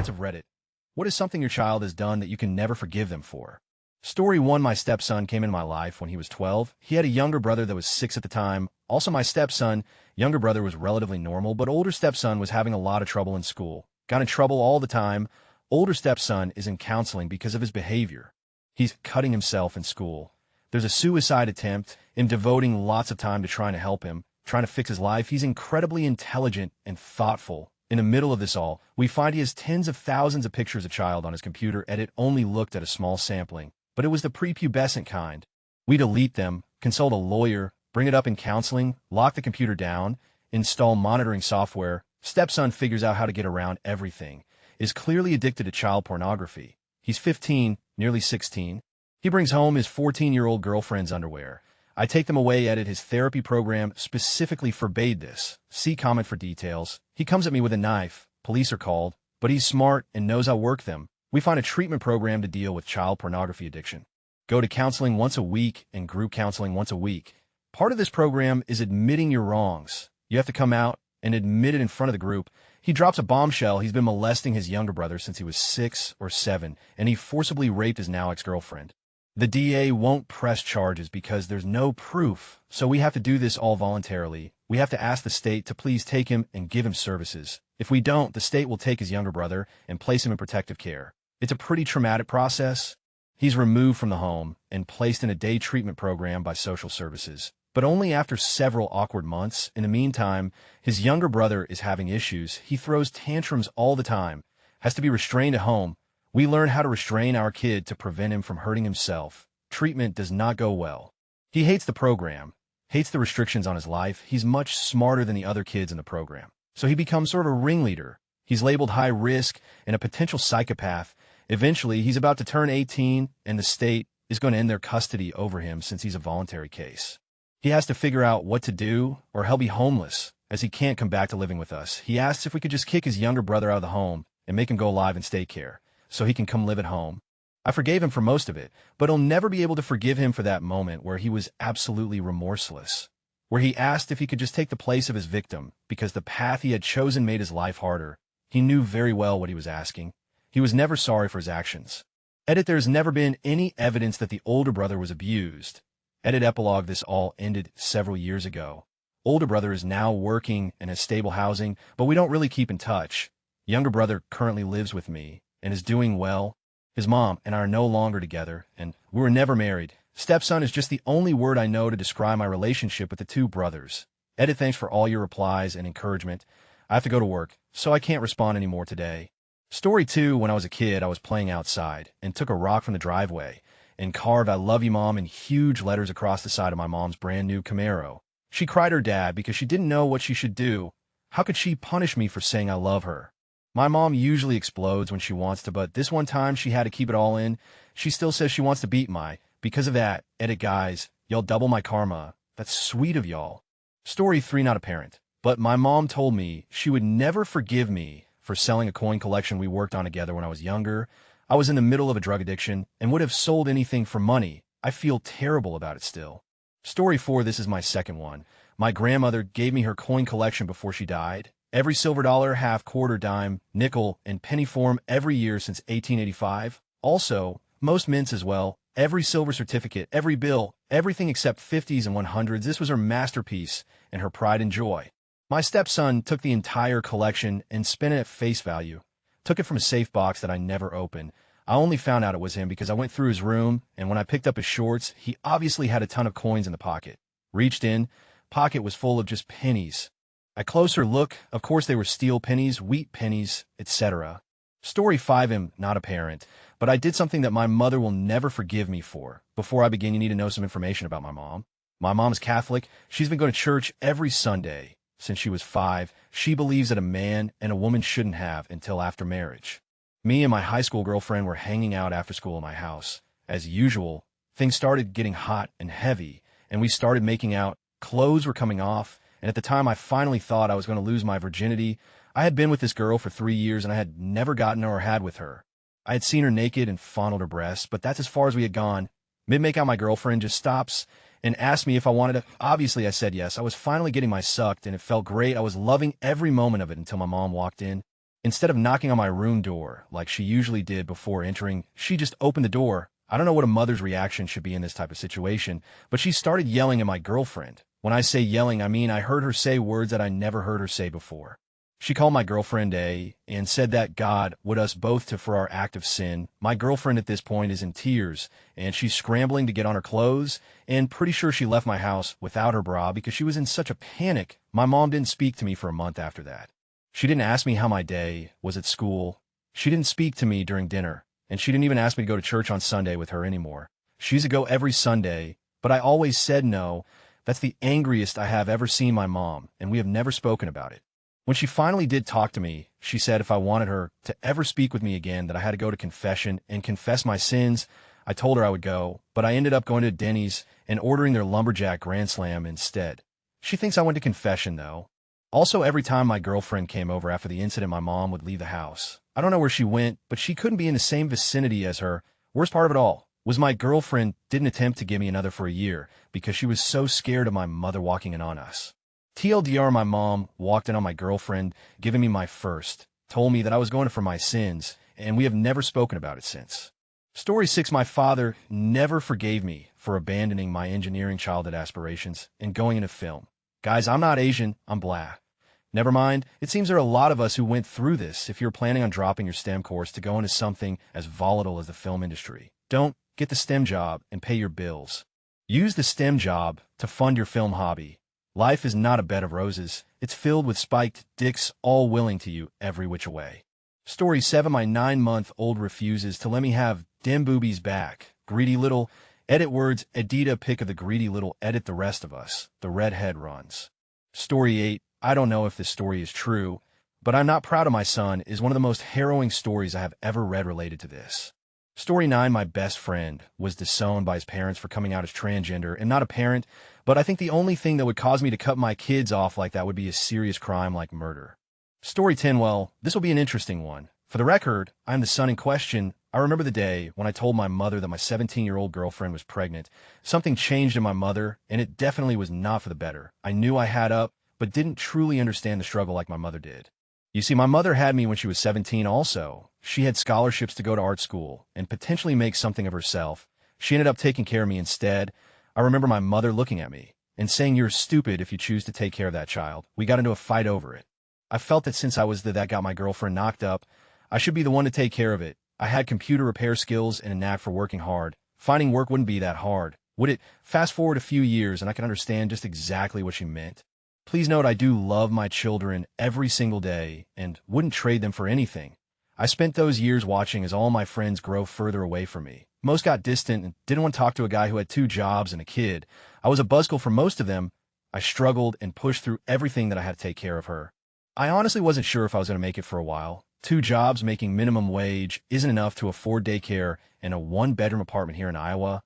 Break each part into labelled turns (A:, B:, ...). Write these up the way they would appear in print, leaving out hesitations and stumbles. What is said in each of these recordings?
A: Parents of Reddit. What is something your child has done that you can never forgive them for? Story 1. My stepson came into my life when he was 12. He had a younger brother that was 6 at the time. Also, my stepson, younger brother, was relatively normal, but older stepson was having a lot of trouble in school. Got in trouble all the time. Older stepson is in counseling because of his behavior. He's cutting himself in school. There's a suicide attempt. I'm devoting lots of time to trying to help him, trying to fix his life. He's incredibly intelligent and thoughtful. In the middle of this all, we find he has tens of thousands of pictures of child on his computer, and it only looked at a small sampling, but it was the prepubescent kind. We delete them, consult a lawyer, bring it up in counseling, lock the computer down, install monitoring software. Stepson figures out how to get around everything, is clearly addicted to child pornography. He's 15, nearly 16. He brings home his 14-year-old girlfriend's underwear. I take them away. His therapy program specifically forbade this. See comment for details. He comes at me with a knife. Police are called, but he's smart and knows I'll work them. We find a treatment program to deal with child pornography addiction. Go to counseling once a week and group counseling once a week. Part of this program is admitting your wrongs. You have to come out and admit it in front of the group. He drops a bombshell. He's been molesting his younger brother since he was 6 or 7, and he forcibly raped his now ex-girlfriend. The DA won't press charges because there's no proof, so we have to do this all voluntarily. We have to ask the state to please take him and give him services. If we don't, the state will take his younger brother and place him in protective care. It's a pretty traumatic process. He's removed from the home and placed in a day treatment program by social services, but only after several awkward months. In the meantime, his younger brother is having issues. He throws tantrums all the time, has to be restrained at home. We learn how to restrain our kid to prevent him from hurting himself. Treatment does not go well. He hates the program, hates the restrictions on his life. He's much smarter than the other kids in the program, so he becomes sort of a ringleader. He's labeled high risk and a potential psychopath. Eventually, he's about to turn 18, and the state is going to end their custody over him since he's a voluntary case. He has to figure out what to do, or he'll be homeless, as he can't come back to living with us. He asks if we could just kick his younger brother out of the home and make him go live in state care, so he can come live at home. I forgave him for most of it, but I'll never be able to forgive him for that moment where he was absolutely remorseless, where he asked if he could just take the place of his victim because the path he had chosen made his life harder. He knew very well what he was asking. He was never sorry for his actions. There's never been any evidence that the older brother was abused. Epilogue. This all ended several years ago. Older brother is now working and has stable housing, but we don't really keep in touch. Younger brother currently lives with me and is doing well. His mom and I are no longer together, and we were never married. Stepson is just the only word I know to describe my relationship with the two brothers. Thanks for all your replies and encouragement. I have to go to work, so I can't respond anymore today. Story 2. When I was a kid, I was playing outside and took a rock from the driveway and carved "I love you, Mom" in huge letters across the side of my mom's brand new Camaro. She cried her dad because she didn't know what she should do. How could she punish me for saying I love her? My mom usually explodes when she wants to, but this one time she had to keep it all in. She still says she wants to beat my. Because of that, guys, y'all double my karma. That's sweet of y'all. Story 3. Not a parent, but my mom told me she would never forgive me for selling a coin collection we worked on together when I was younger. I was in the middle of a drug addiction and would have sold anything for money. I feel terrible about it still. Story 4. This is my second one. My grandmother gave me her coin collection before she died. Every silver dollar, half, quarter, dime, nickel, and penny form every year since 1885. Also, most mints as well. Every silver certificate, every bill, everything except 50s and 100s. This was her masterpiece and her pride and joy. My stepson took the entire collection and spent it at face value. Took it from a safe box that I never opened. I only found out it was him because I went through his room, and when I picked up his shorts, he obviously had a ton of coins in the pocket. Reached in, pocket was full of just pennies. A closer look, of course they were steel pennies, wheat pennies, etc. Story 5. I'm not a parent, but I did something that my mother will never forgive me for. Before I begin, you need to know some information about my mom. My mom's Catholic. She's been going to church every Sunday since she was 5. She believes that a man and a woman shouldn't have until after marriage. Me and my high school girlfriend were hanging out after school at my house. As usual, things started getting hot and heavy, and we started making out. Clothes were coming off, and at the time I finally thought I was going to lose my virginity. I had been with this girl for 3 years, and I had never gotten or had with her. I had seen her naked and fondled her breasts, but that's as far as we had gone. Mid-make-out, my girlfriend just stops and asked me if I wanted to. Obviously, I said yes. I was finally getting my sucked, and it felt great. I was loving every moment of it until my mom walked in. Instead of knocking on my room door like she usually did before entering, she just opened the door. I don't know what a mother's reaction should be in this type of situation, but she started yelling at my girlfriend. When I say yelling, I mean I heard her say words that I never heard her say before. She called my girlfriend and said that God would us both to for our act of sin. My girlfriend at this point is in tears, and she's scrambling to get on her clothes, and pretty sure she left my house without her bra because she was in such a panic. My mom didn't speak to me for a month after that. She didn't ask me how my day was at school. She didn't speak to me during dinner, and she didn't even ask me to go to church on Sunday with her anymore. She used to go every Sunday, but I always said no. That's the angriest I have ever seen my mom, and we have never spoken about it. When she finally did talk to me, she said if I wanted her to ever speak with me again that I had to go to confession and confess my sins. I told her I would go, but I ended up going to Denny's and ordering their lumberjack Grand Slam instead. She thinks I went to confession, though. Also, every time my girlfriend came over after the incident, my mom would leave the house. I don't know where she went, but she couldn't be in the same vicinity as her. Worst part of it all was my girlfriend didn't attempt to give me another for a year because she was so scared of my mother walking in on us. TLDR, my mom walked in on my girlfriend, giving me my first, told me that I was going for my sins, and we have never spoken about it since. Story 6, my father never forgave me for abandoning my engineering childhood aspirations and going into film. Guys, I'm not Asian, I'm black. Never mind, it seems there are a lot of us who went through this if you're planning on dropping your STEM course to go into something as volatile as the film industry. Don't get the STEM job and pay your bills. Use the STEM job to fund your film hobby. Life is not a bed of roses. It's filled with spiked dicks all willing to you every which way. Story 7, my 9-month-old refuses to let me have dem boobies back. Greedy little. Edit words. Edita pic of the greedy little. Edit the rest of us. The redhead runs. Story 8, I don't know if this story is true, but I'm not proud of my son is one of the most harrowing stories I have ever read related to this. Story 9, my best friend was disowned by his parents for coming out as transgender and not a parent, but I think the only thing that would cause me to cut my kids off like that would be a serious crime like murder. Story 10, well, this will be an interesting one. For the record, I am the son in question. I remember the day when I told my mother that my 17-year-old girlfriend was pregnant. Something changed in my mother, and it definitely was not for the better. I knew I had up, but didn't truly understand the struggle like my mother did. You see, my mother had me when she was 17 also. She had scholarships to go to art school and potentially make something of herself. She ended up taking care of me instead. I remember my mother looking at me and saying, "You're stupid if you choose to take care of that child." We got into a fight over it. I felt that since I was that got my girlfriend knocked up, I should be the one to take care of it. I had computer repair skills and a knack for working hard. Finding work wouldn't be that hard, would it? Fast forward a few years and I can understand just exactly what she meant. Please note I do love my children every single day and wouldn't trade them for anything. I spent those years watching as all my friends grow further away from me. Most got distant and didn't want to talk to a guy who had 2 jobs and a kid. I was a buzzkill for most of them. I struggled and pushed through everything that I had to take care of her. I honestly wasn't sure if I was going to make it for a while. 2 jobs making minimum wage isn't enough to afford daycare and a 1-bedroom apartment here in Iowa.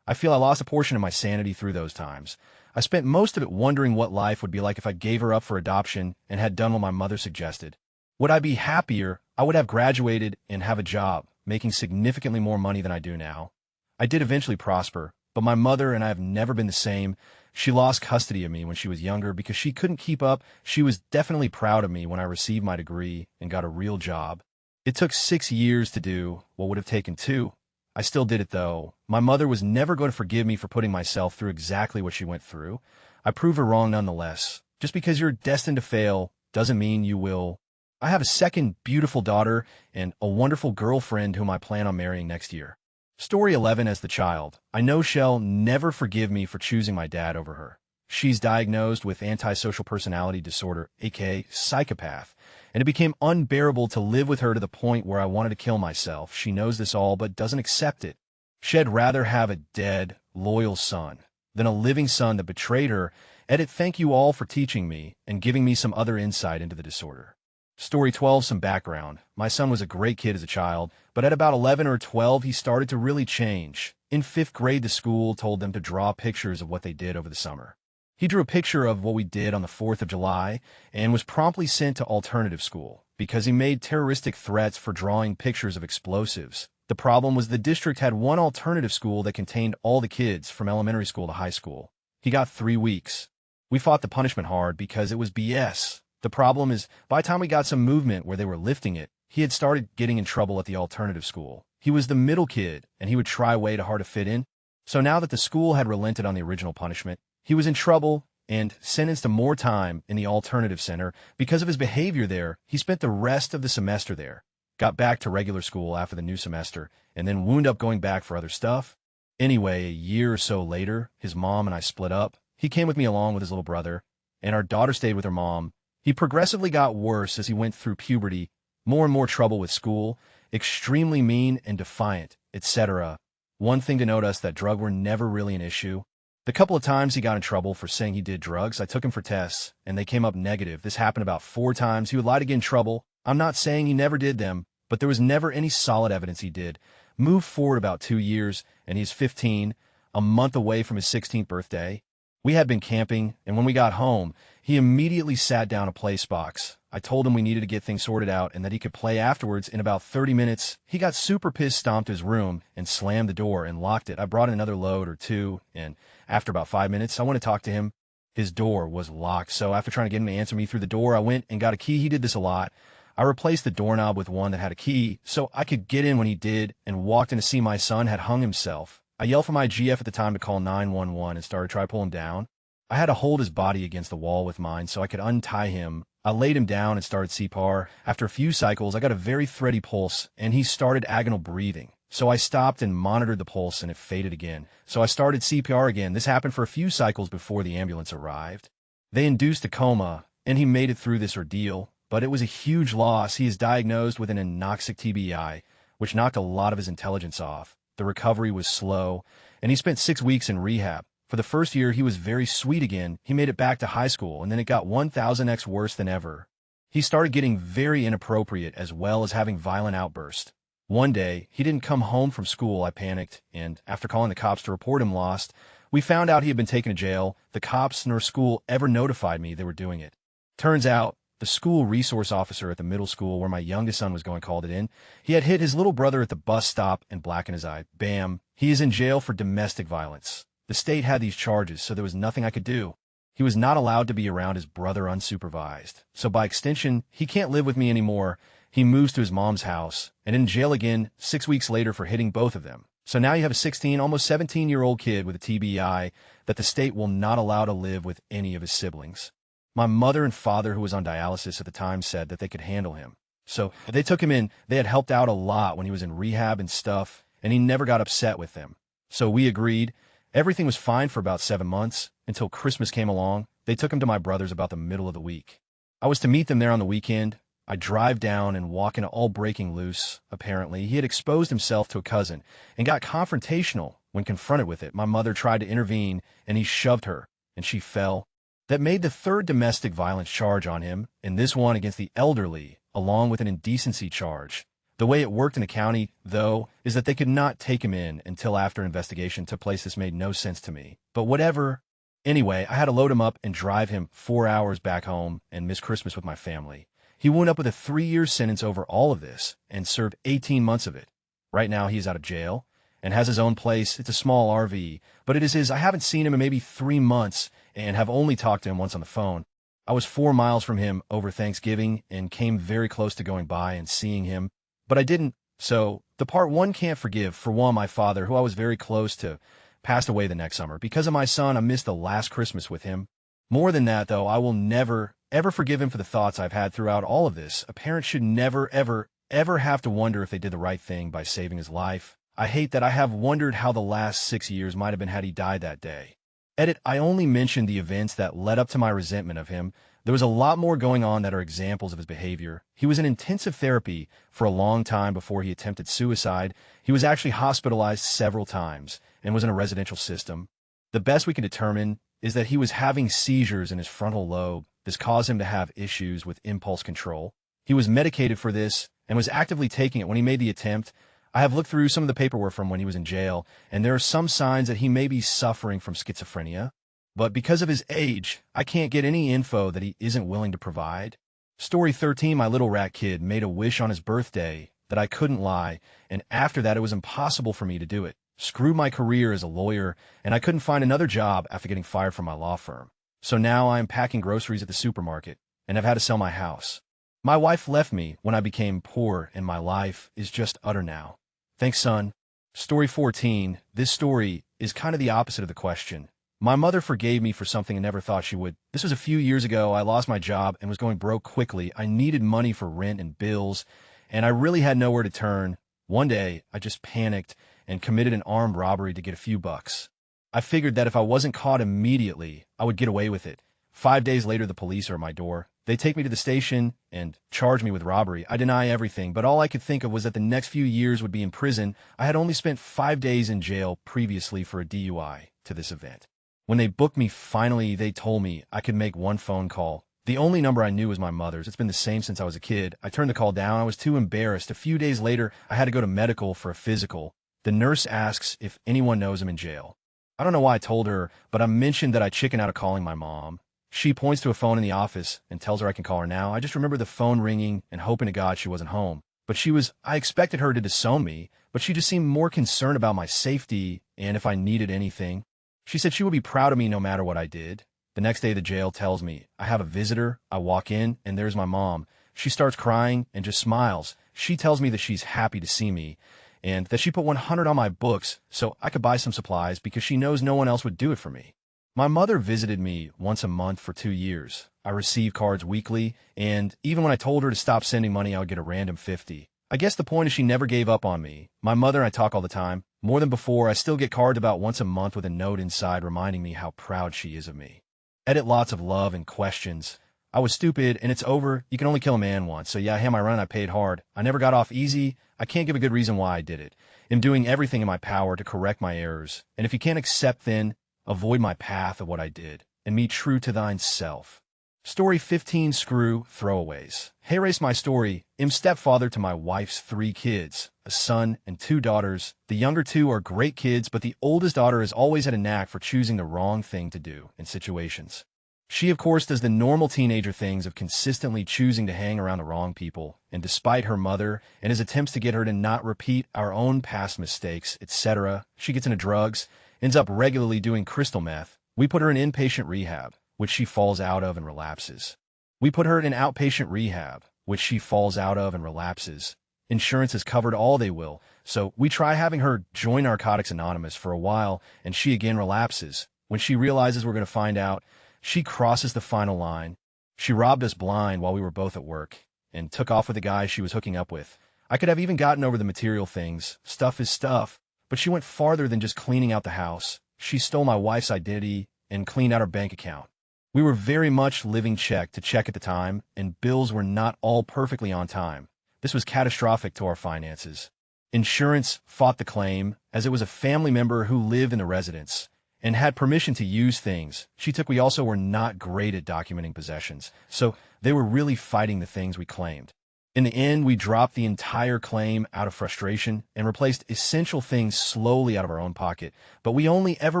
A: I feel I lost a portion of my sanity through those times. I spent most of it wondering what life would be like if I gave her up for adoption and had done what my mother suggested. Would I be happier? I would have graduated and have a job, making significantly more money than I do now. I did eventually prosper, but my mother and I have never been the same. She lost custody of me when she was younger because she couldn't keep up. She was definitely proud of me when I received my degree and got a real job. It took 6 years to do what would have taken 2. I still did it, though. My mother was never going to forgive me for putting myself through exactly what she went through. I proved her wrong nonetheless. Just because you're destined to fail doesn't mean you will. I have a second beautiful daughter and a wonderful girlfriend whom I plan on marrying next year. Story 11, as the child, I know she'll never forgive me for choosing my dad over her. She's diagnosed with antisocial personality disorder, aka psychopath, and it became unbearable to live with her to the point where I wanted to kill myself. She knows this all but doesn't accept it. She'd rather have a dead, loyal son than a living son that betrayed her. Edit, thank you all for teaching me and giving me some other insight into the disorder. Story 12, some background. My son was a great kid as a child, but at about 11 or 12, he started to really change. In 5th grade, the school told them to draw pictures of what they did over the summer. He drew a picture of what we did on the 4th of July and was promptly sent to alternative school because he made terroristic threats for drawing pictures of explosives. The problem was the district had one alternative school that contained all the kids from elementary school to high school. He got 3 weeks. We fought the punishment hard because it was BS. The problem is, by the time we got some movement where they were lifting it, he had started getting in trouble at the alternative school. He was the middle kid, and he would try way too hard to fit in. So now that the school had relented on the original punishment, he was in trouble and sentenced to more time in the alternative center. Because of his behavior there, he spent the rest of the semester there, got back to regular school after the new semester, and then wound up going back for other stuff. Anyway, a year or so later, his mom and I split up. He came with me along with his little brother, and our daughter stayed with her mom. He progressively got worse as he went through puberty, more and more trouble with school, extremely mean and defiant, etc. One thing to note is that drugs were never really an issue. The couple of times he got in trouble for saying he did drugs, I took him for tests, and they came up negative. This happened about 4 times. He would lie to get in trouble. I'm not saying he never did them, but there was never any solid evidence he did. Moved forward about 2 years, and he's 15, a month away from his 16th birthday. We had been camping, and when we got home, he immediately sat down a PlaySbox. I told him we needed to get things sorted out and that he could play afterwards. In about 30 minutes, he got super pissed, stomped his room, and slammed the door and locked it. I brought in another load or two, and after about 5 minutes, I went to talk to him. His door was locked, so after trying to get him to answer me through the door, I went and got a key. He did this a lot. I replaced the doorknob with one that had a key, so I could get in when he did, and walked in to see my son had hung himself. I yelled for my GF at the time to call 911 and started trying to pull him down. I had to hold his body against the wall with mine so I could untie him. I laid him down and started CPR. After a few cycles, I got a very thready pulse, and he started agonal breathing. So I stopped and monitored the pulse, and it faded again. So I started CPR again. This happened for a few cycles before the ambulance arrived. They induced a coma, and he made it through this ordeal, but it was a huge loss. He is diagnosed with an anoxic TBI, which knocked a lot of his intelligence off. The recovery was slow, and he spent 6 weeks in rehab. For the first year, he was very sweet again. He made it back to high school, and then it got 1000x worse than ever. He started getting very inappropriate as well as having violent outbursts. One day, he didn't come home from school. I panicked, and after calling the cops to report him lost, we found out he had been taken to jail. The cops nor school ever notified me they were doing it. Turns out, the school resource officer at the middle school where my youngest son was going called it in. He had hit his little brother at the bus stop and blackened his eye. Bam. He is in jail for domestic violence. The state had these charges, so there was nothing I could do. He was not allowed to be around his brother unsupervised. So by extension, he can't live with me anymore. He moves to his mom's house and in jail again 6 weeks later for hitting both of them. So now you have a 16, almost 17-year-old kid with a TBI that the state will not allow to live with any of his siblings. My mother and father, who was on dialysis at the time, said that they could handle him. So they took him in. They had helped out a lot when he was in rehab and stuff, and he never got upset with them. So we agreed. Everything was fine for about 7 months until Christmas came along. They took him to my brother's about the middle of the week. I was to meet them there on the weekend. I drive down and walk into all breaking loose. Apparently, he had exposed himself to a cousin and got confrontational when confronted with it. My mother tried to intervene, and he shoved her, and she fell. That made the 3rd domestic violence charge on him, and this one against the elderly, along with an indecency charge. The way it worked in the county, though, is that they could not take him in until after investigation took place. This made no sense to me. But whatever. Anyway, I had to load him up and drive him 4 hours back home and miss Christmas with my family. He wound up with a 3-year sentence over all of this and served 18 months of it. Right now, he's out of jail and has his own place. It's a small RV, but it is his. I haven't seen him in maybe 3 months and have only talked to him once on the phone. I was 4 miles from him over Thanksgiving and came very close to going by and seeing him, but I didn't. So the part one can't forgive. For one, my father, who I was very close to, passed away the next summer. Because of my son, I missed the last Christmas with him. More than that, though, I will never, ever forgive him for the thoughts I've had throughout all of this. A parent should never, ever, ever have to wonder if they did the right thing by saving his life. I hate that I have wondered how the last 6 years might have been had he died that day. Edit, I only mentioned the events that led up to my resentment of him. There was a lot more going on that are examples of his behavior. He was in intensive therapy for a long time before he attempted suicide. He was actually hospitalized several times and was in a residential system. The best we can determine is that he was having seizures in his frontal lobe. This caused him to have issues with impulse control. He was medicated for this and was actively taking it when he made the attempt. I have looked through some of the paperwork from when he was in jail, and there are some signs that he may be suffering from schizophrenia. But because of his age, I can't get any info that he isn't willing to provide. Story 13, my little rat kid made a wish on his birthday that I couldn't lie, and after that it was impossible for me to do it. Screwed my career as a lawyer, and I couldn't find another job after getting fired from my law firm. So now I am packing groceries at the supermarket. and have had to sell my house. My wife left me when I became poor, and my life is just utter now. Thanks, son. Story 14. This story is kind of the opposite of the question. My mother forgave me for something I never thought she would. This was a few years ago. I lost my job and was going broke quickly. I needed money for rent and bills, and I really had nowhere to turn. One day, I just panicked and committed an armed robbery to get a few bucks. I figured that if I wasn't caught immediately, I would get away with it. 5 days later, the police are at my door. They take me to the station and charge me with robbery. I deny everything, but all I could think of was that the next few years would be in prison. I had only spent 5 days in jail previously for a DUI to this event. When they booked me, finally, they told me I could make one phone call. The only number I knew was my mother's. It's been the same since I was a kid. I turned the call down. I was too embarrassed. A few days later, I had to go to medical for a physical. The nurse asks if anyone knows I'm in jail. I don't know why I told her, but I mentioned that I chickened out of calling my mom. She points to a phone in the office and tells her I can call her now. I just remember the phone ringing and hoping to God she wasn't home. But I expected her to disown me, but she just seemed more concerned about my safety and if I needed anything. She said she would be proud of me no matter what I did. The next day, the jail tells me I have a visitor. I walk in, and there's my mom. She starts crying and just smiles. She tells me that she's happy to see me and that she put 100 on my books so I could buy some supplies because she knows no one else would do it for me. My mother visited me once a month for 2 years. I received cards weekly, and even when I told her to stop sending money, I would get a random 50. I guess the point is she never gave up on me. My mother and I talk all the time. More than before, I still get cards about once a month with a note inside reminding me how proud she is of me. Edit lots of love and questions. I was stupid, and it's over. You can only kill a man once. So yeah, I had my run. I paid hard. I never got off easy. I can't give a good reason why I did it. I'm doing everything in my power to correct my errors. And if you can't accept, then avoid my path of what I did, and be true to thine self. Story 15. Screw throwaways. Hey, race my story. I'm stepfather to my wife's 3 kids, a son and 2 daughters. The younger 2 are great kids, but the oldest daughter has always had a knack for choosing the wrong thing to do in situations. She, of course, does the normal teenager things of consistently choosing to hang around the wrong people, and despite her mother and his attempts to get her to not repeat our own past mistakes, etc., she gets into drugs, ends up regularly doing crystal meth. We put her in inpatient rehab, which she falls out of and relapses. We put her in outpatient rehab, which she falls out of and relapses. Insurance has covered all they will, so we try having her join Narcotics Anonymous for a while, and she again relapses. When she realizes we're going to find out, she crosses the final line. She robbed us blind while we were both at work, and took off with the guy she was hooking up with. I could have even gotten over the material things. Stuff is stuff. But she went farther than just cleaning out the house. She stole my wife's identity and cleaned out her bank account. We were very much living check to check at the time, and bills were not all perfectly on time. This was catastrophic to our finances. Insurance fought the claim, as it was a family member who lived in the residence and had permission to use things we also were not great at documenting possessions, so they were really fighting the things we claimed. In the end, we dropped the entire claim out of frustration and replaced essential things slowly out of our own pocket, but we only ever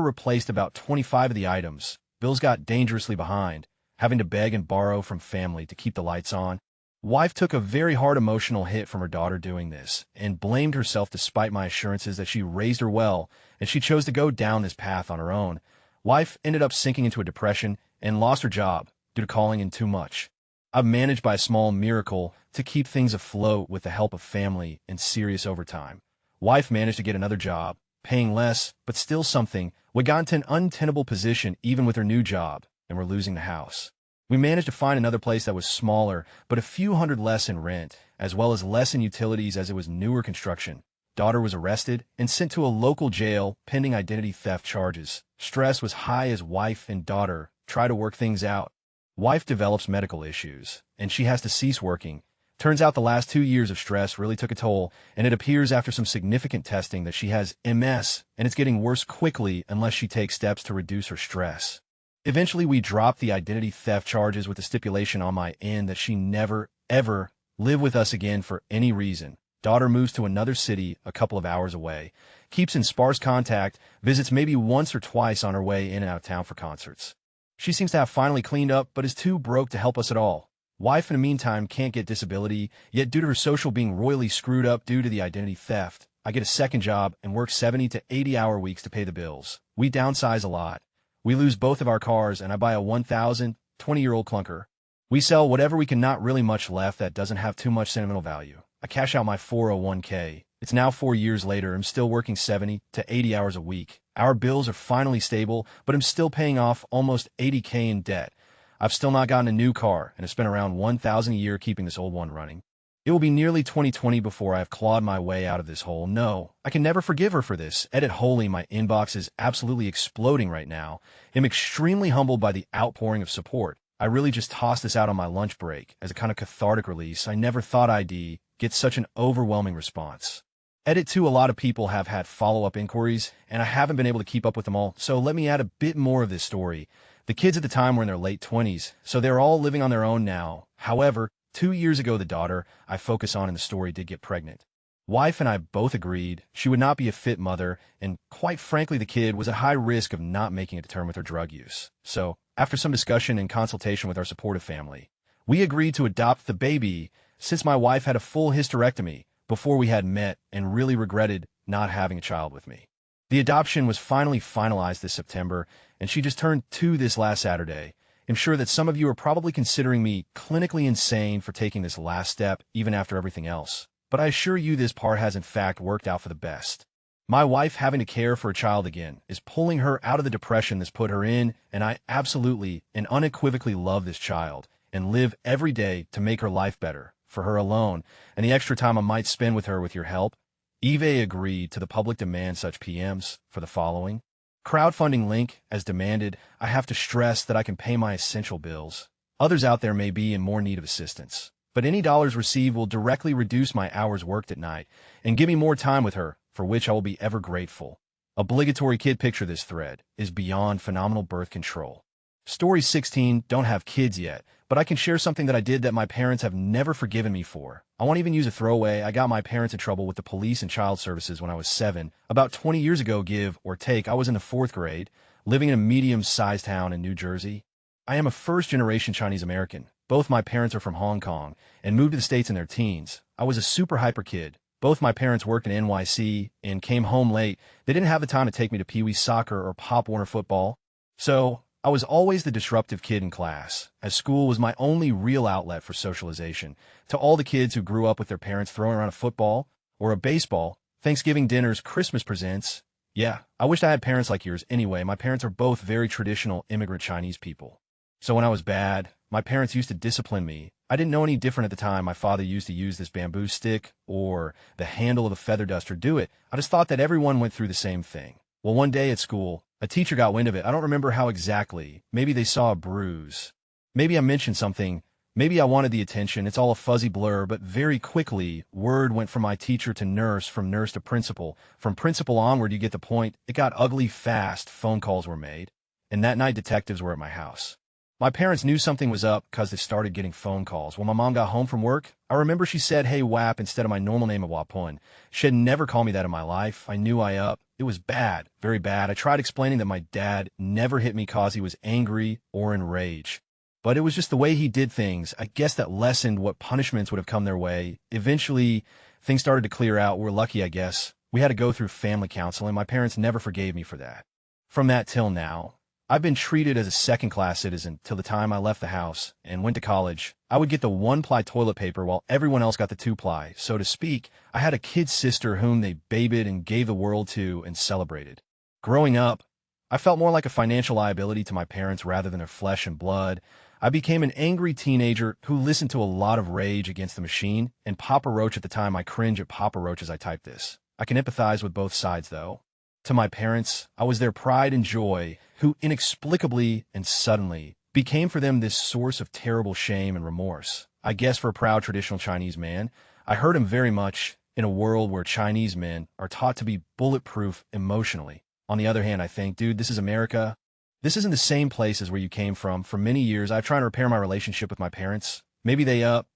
A: replaced about 25 of the items. Bills got dangerously behind, having to beg and borrow from family to keep the lights on. Wife took a very hard emotional hit from her daughter doing this and blamed herself despite my assurances that she raised her well and she chose to go down this path on her own. Wife ended up sinking into a depression and lost her job due to calling in too much. I've managed by a small miracle to keep things afloat with the help of family and serious overtime. Wife managed to get another job, paying less, but still something. We got into an untenable position even with her new job, and we're losing the house. We managed to find another place that was smaller, but a few hundred less in rent, as well as less in utilities as it was newer construction. Daughter was arrested and sent to a local jail pending identity theft charges. Stress was high as wife and daughter try to work things out. Wife develops medical issues, and she has to cease working. Turns out the last 2 years of stress really took a toll, and it appears after some significant testing that she has MS, and it's getting worse quickly unless she takes steps to reduce her stress. Eventually, we dropped the identity theft charges with the stipulation on my end that she never, ever live with us again for any reason. Daughter moves to another city a couple of hours away, keeps in sparse contact, visits maybe once or twice on her way in and out of town for concerts. She seems to have finally cleaned up, but is too broke to help us at all. Wife, in the meantime, can't get disability, yet due to her social being royally screwed up due to the identity theft, I get a second job and work 70 to 80-hour weeks to pay the bills. We downsize a lot. We lose both of our cars, and I buy a 1,020-year-old clunker. We sell whatever we can, not really much left that doesn't have too much sentimental value. I cash out my 401k. It's now 4 years later. I'm still working 70 to 80 hours a week. Our bills are finally stable, but I'm still paying off almost 80k in debt. I've still not gotten a new car, and have spent around 1,000 a year keeping this old one running. It will be nearly 2020 before I have clawed my way out of this hole. No, I can never forgive her for this. Edit Holy, my inbox is absolutely exploding right now. I'm extremely humbled by the outpouring of support. I really just tossed this out on my lunch break as a kind of cathartic release. I never thought I'd get such an overwhelming response. Edit 2, a lot of people have had follow-up inquiries, and I haven't been able to keep up with them all, so let me add a bit more of this story. The kids at the time were in their late 20s, so they're all living on their own now. However, 2 years ago, the daughter I focus on in the story did get pregnant. Wife and I both agreed she would not be a fit mother, and quite frankly, the kid was at high risk of not making it to term with her drug use. So, after some discussion and consultation with our supportive family, we agreed to adopt the baby since my wife had a full hysterectomy before we had met and really regretted not having a child with me. The adoption was finally finalized this September, and she just turned 2 this last Saturday. I'm sure that some of you are probably considering me clinically insane for taking this last step, even after everything else. But I assure you this part has in fact worked out for the best. My wife having to care for a child again is pulling her out of the depression this put her in, and I absolutely and unequivocally love this child and live every day to make her life better, for her alone, and the extra time I might spend with her with your help. Eve agreed to the public demand such PMs for the following. Crowdfunding link, as demanded. I have to stress that I can pay my essential bills. Others out there may be in more need of assistance, but any dollars received will directly reduce my hours worked at night and give me more time with her, for which I will be ever grateful. Obligatory kid picture. This thread is beyond phenomenal birth control. Story 16, don't have kids yet, but I can share something that I did that my parents have never forgiven me for. I won't even use a throwaway. I got my parents in trouble with the police and child services when I was 7. About 20 years ago, give or take, I was in the 4th grade, living in a medium-sized town in New Jersey. I am a first-generation Chinese American. Both my parents are from Hong Kong and moved to the States in their teens. I was a super hyper kid. Both my parents worked in NYC and came home late. They didn't have the time to take me to Pee Wee soccer or Pop Warner football. So I was always the disruptive kid in class, as school was my only real outlet for socialization. To all the kids who grew up with their parents throwing around a football or a baseball, Thanksgiving dinners, Christmas presents. Yeah, I wished I had parents like yours. Anyway, my parents are both very traditional immigrant Chinese people. So when I was bad, my parents used to discipline me. I didn't know any different at the time. My father used to use this bamboo stick or the handle of a feather duster to do it. I just thought that everyone went through the same thing. Well, one day at school, a teacher got wind of it. I don't remember how exactly. Maybe they saw a bruise. Maybe I mentioned something. Maybe I wanted the attention. It's all a fuzzy blur, but very quickly, word went from my teacher to nurse, from nurse to principal. From principal onward, you get the point. It got ugly fast. Phone calls were made. And that night, detectives were at my house. My parents knew something was up because they started getting phone calls. When my mom got home from work, I remember she said, "Hey, Wap," instead of my normal name of Wapun. She had never called me that in my life. I knew I up. It was bad, very bad. I tried explaining that my dad never hit me cause he was angry or enraged. But it was just the way he did things. I guess that lessened what punishments would have come their way. Eventually, things started to clear out. We're lucky, I guess. We had to go through family counseling. My parents never forgave me for that. From that till now, I've been treated as a second-class citizen till the time I left the house and went to college. I would get the 1-ply toilet paper while everyone else got the 2-ply. So to speak, I had a kid sister whom they babied and gave the world to and celebrated. Growing up, I felt more like a financial liability to my parents rather than their flesh and blood. I became an angry teenager who listened to a lot of Rage Against the Machine and Papa Roach at the time. I cringe at Papa Roach as I type this. I can empathize with both sides, though. To my parents, I was their pride and joy, who inexplicably and suddenly became for them this source of terrible shame and remorse. I guess for a proud traditional Chinese man, I hurt him very much in a world where Chinese men are taught to be bulletproof emotionally. On the other hand, I think, dude, this is America. This isn't the same place as where you came from. For many years, I've tried to repair my relationship with my parents. Maybe I up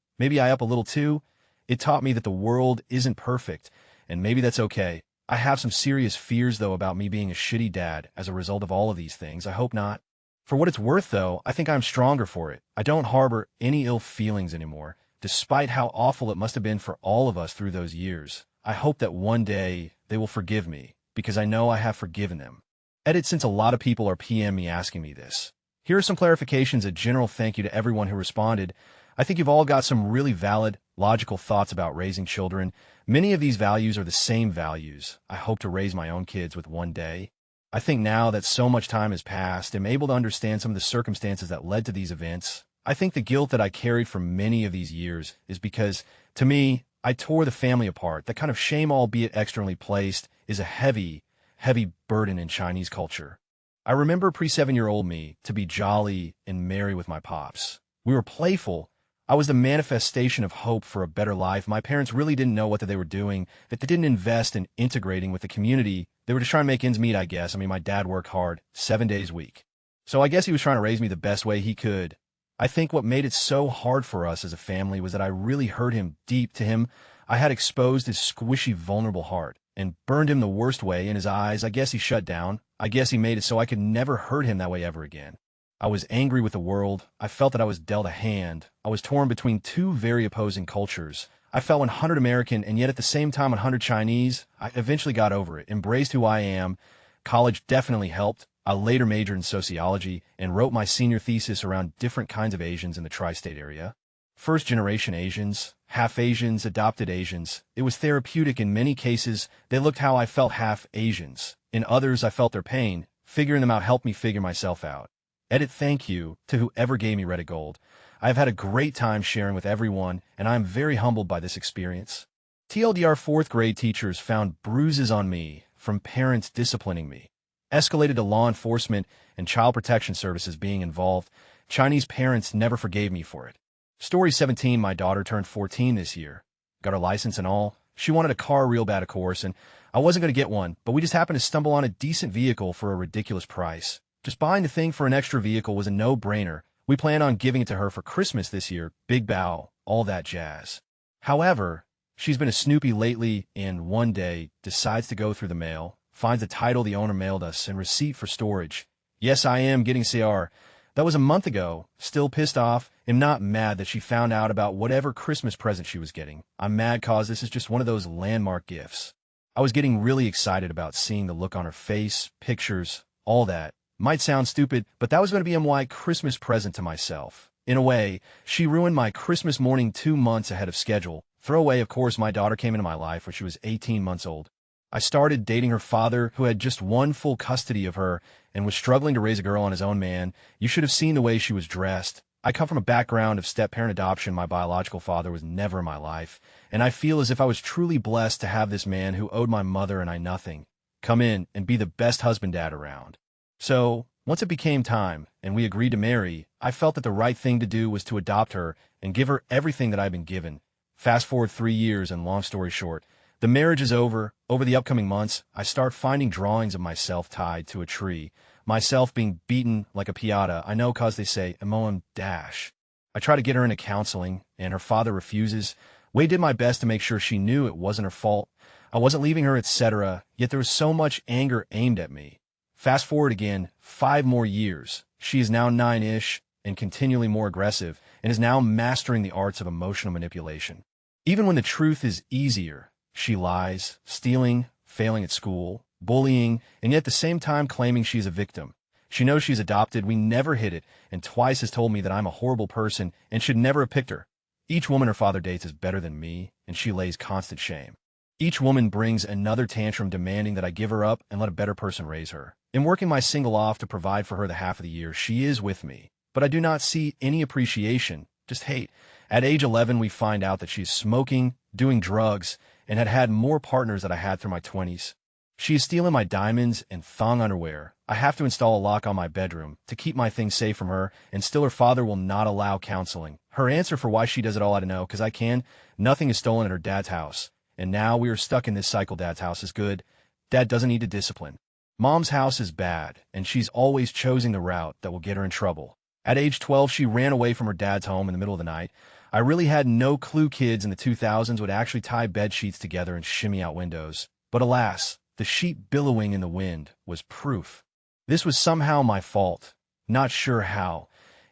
A: a little too. It taught me that the world isn't perfect, and maybe that's okay. I have some serious fears, though, about me being a shitty dad as a result of all of these things. I hope not. For what it's worth, though, I think I'm stronger for it. I don't harbor any ill feelings anymore, despite how awful it must have been for all of us through those years. I hope that one day they will forgive me, because I know I have forgiven them. Edit, since a lot of people are PM me asking me this. Here are some clarifications. A general thank you to everyone who responded. I think you've all got some really valid, logical thoughts about raising children. Many of these values are the same values I hope to raise my own kids with one day. I think now that so much time has passed, I'm able to understand some of the circumstances that led to these events. I think the guilt that I carried for many of these years is because, to me, I tore the family apart. That kind of shame, albeit externally placed, is a heavy, heavy burden in Chinese culture. I remember pre-7-year-old me to be jolly and merry with my pops. We were playful. I was the manifestation of hope for a better life. My parents really didn't know what they were doing, that they didn't invest in integrating with the community. They were just trying to make ends meet, I guess. I mean, my dad worked hard, 7 days a week. So I guess he was trying to raise me the best way he could. I think what made it so hard for us as a family was that I really hurt him deep. To him, I had exposed his squishy, vulnerable heart and burned him the worst way in his eyes. I guess he shut down. I guess he made it so I could never hurt him that way ever again. I was angry with the world. I felt that I was dealt a hand. I was torn between two very opposing cultures. I felt 100 American and yet at the same time 100 Chinese. I eventually got over it, embraced who I am. College definitely helped. I later majored in sociology and wrote my senior thesis around different kinds of Asians in the tri-state area. First-generation Asians, half Asians, adopted Asians. It was therapeutic in many cases. They looked how I felt half Asians. In others, I felt their pain. Figuring them out helped me figure myself out. Edit thank you to whoever gave me Reddit Gold. I have had a great time sharing with everyone, and I am very humbled by this experience. TLDR 4th grade teachers found bruises on me from parents disciplining me. Escalated to law enforcement and child protection services being involved. Chinese parents never forgave me for it. Story 17, my daughter turned 14 this year. Got her license and all. She wanted a car real bad, of course, and I wasn't going to get one, but we just happened to stumble on a decent vehicle for a ridiculous price. Just buying the thing for an extra vehicle was a no-brainer. We plan on giving it to her for Christmas this year. Big bow, all that jazz. However, she's been a Snoopy lately and one day decides to go through the mail, finds the title the owner mailed us and receipt for storage. Yes, I am getting CR. That was a month ago. Still pissed off. Am not mad that she found out about whatever Christmas present she was getting. I'm mad cause this is just one of those landmark gifts. I was getting really excited about seeing the look on her face, pictures, all that. Might sound stupid, but that was going to be my Christmas present to myself. In a way, she ruined my Christmas morning 2 months ahead of schedule. Throwaway, of course, my daughter came into my life when she was 18 months old. I started dating her father, who had just one full custody of her and was struggling to raise a girl on his own man. You should have seen the way she was dressed. I come from a background of step-parent adoption. My biological father was never in my life, and I feel as if I was truly blessed to have this man who owed my mother and I nothing come in and be the best husband-dad around. So, once it became time and we agreed to marry, I felt that the right thing to do was to adopt her and give her everything that I've been given. Fast forward 3 years and long story short, the marriage is over. Over the upcoming months, I start finding drawings of myself tied to a tree, myself being beaten like a piata. I know cause they say, Emoem dash. I try to get her into counseling, and her father refuses. Wei did my best to make sure she knew it wasn't her fault. I wasn't leaving her, etc., yet there was so much anger aimed at me. Fast forward again, 5 more years. She is now 9-ish and continually more aggressive, and is now mastering the arts of emotional manipulation. Even when the truth is easier, she lies, stealing, failing at school, bullying, and yet at the same time claiming she's a victim. She knows she's adopted, we never hid it, and twice has told me that I'm a horrible person and should never have picked her. Each woman her father dates is better than me, and she lays constant shame. Each woman brings another tantrum demanding that I give her up and let a better person raise her. In working my single off to provide for her the half of the year, she is with me, but I do not see any appreciation, just hate. At age 11, we find out that she's smoking, doing drugs, and had more partners than I had through my 20s. She is stealing my diamonds and thong underwear. I have to install a lock on my bedroom to keep my things safe from her, and still her father will not allow counseling. Her answer for why she does it all, I don't know, because I can. Nothing is stolen at her dad's house, and now we are stuck in this cycle. Dad's house is good. Dad doesn't need to discipline. Mom's house is bad, and she's always choosing the route that will get her in trouble. At age 12, she ran away from her dad's home in the middle of the night. I really had no clue kids in the 2000s would actually tie bed sheets together and shimmy out windows. But alas, the sheet billowing in the wind was proof. This was somehow my fault. Not sure how.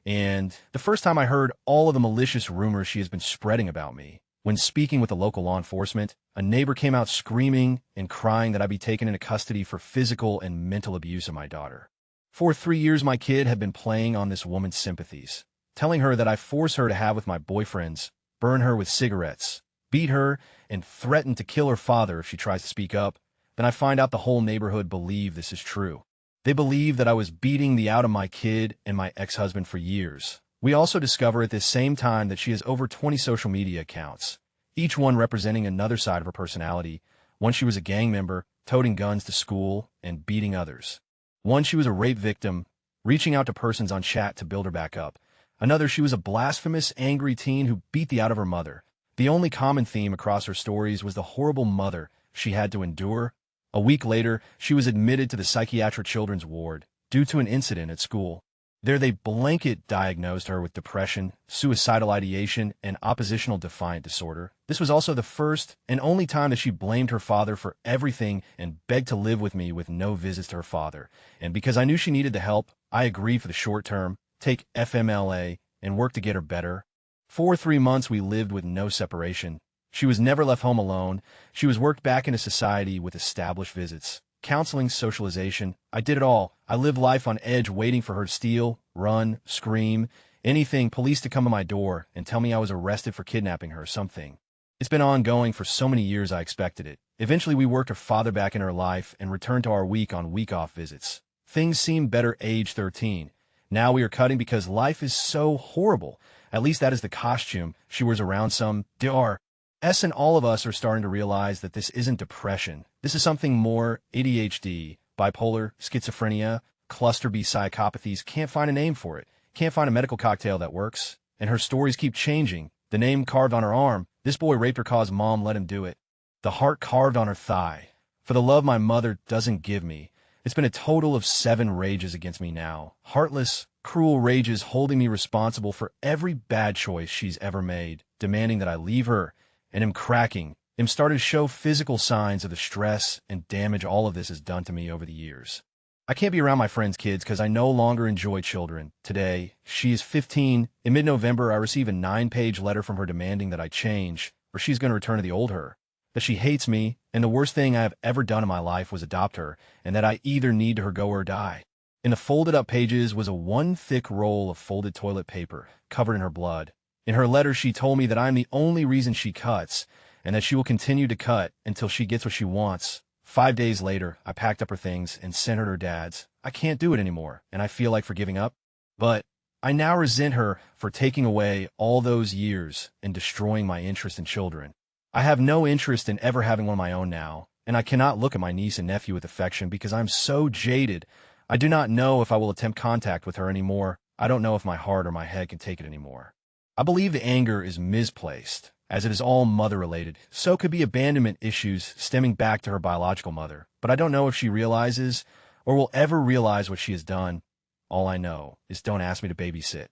A: And the first time I heard all of the malicious rumors she has been spreading about me, when speaking with the local law enforcement, a neighbor came out screaming and crying that I be taken into custody for physical and mental abuse of my daughter. For 3 years, my kid had been playing on this woman's sympathies, telling her that I force her to have with my boyfriends, burn her with cigarettes, beat her, and threaten to kill her father if she tries to speak up. Then I find out the whole neighborhood believe this is true. They believe that I was beating the out of my kid and my ex-husband for years. We also discover at this same time that she has over 20 social media accounts, each one representing another side of her personality. One, she was a gang member, toting guns to school and beating others. One, she was a rape victim, reaching out to persons on chat to build her back up. Another, she was a blasphemous, angry teen who beat the out of her mother. The only common theme across her stories was the horrible mother she had to endure. A week later, she was admitted to the psychiatric children's ward due to an incident at school. There they blanket diagnosed her with depression, suicidal ideation, and oppositional defiant disorder. This was also the first and only time that she blamed her father for everything and begged to live with me with no visits to her father. And because I knew she needed the help, I agreed for the short term, take FMLA, and work to get her better. For 3 months, we lived with no separation. She was never left home alone. She was worked back into society with established visits, counseling, socialization. I did it all. I lived life on edge, waiting for her to steal, run, scream, anything, police to come to my door and tell me I was arrested for kidnapping her or something. It's been ongoing for so many years I expected it. Eventually, we worked her father back in her life and returned to our week-on, week-off visits. Things seemed better age 13. Now we are cutting because life is so horrible. At least that is the costume she wears around some DR. And all of us are starting to realize that this isn't depression. This is something more: ADHD, bipolar, schizophrenia, cluster B psychopathies. Can't find a name for it. Can't find a medical cocktail that works. And her stories keep changing. The name carved on her arm: this boy raped her cause mom let him do it. The heart carved on her thigh: for the love my mother doesn't give me. It's been a total of 7 rages against me now. Heartless, cruel rages holding me responsible for every bad choice she's ever made, demanding that I leave her. And him cracking, him started to show physical signs of the stress and damage all of this has done to me over the years. I can't be around my friends' kids because I no longer enjoy children. Today, she is 15. In mid-November, I receive a 9-page letter from her demanding that I change, or she's going to return to the old her. That she hates me, and the worst thing I have ever done in my life was adopt her, and that I either need her go or die. In the folded-up pages was a 1-thick roll of folded toilet paper, covered in her blood. In her letter, she told me that I am the only reason she cuts, and that she will continue to cut until she gets what she wants. 5 days later, I packed up her things and sent her to her dad's. I can't do it anymore, and I feel like for giving up. But I now resent her for taking away all those years and destroying my interest in children. I have no interest in ever having one of my own now, and I cannot look at my niece and nephew with affection because I'm so jaded. I do not know if I will attempt contact with her anymore. I don't know if my heart or my head can take it anymore. I believe the anger is misplaced, as it is all mother-related. So could be abandonment issues stemming back to her biological mother. But I don't know if she realizes or will ever realize what she has done. All I know is don't ask me to babysit.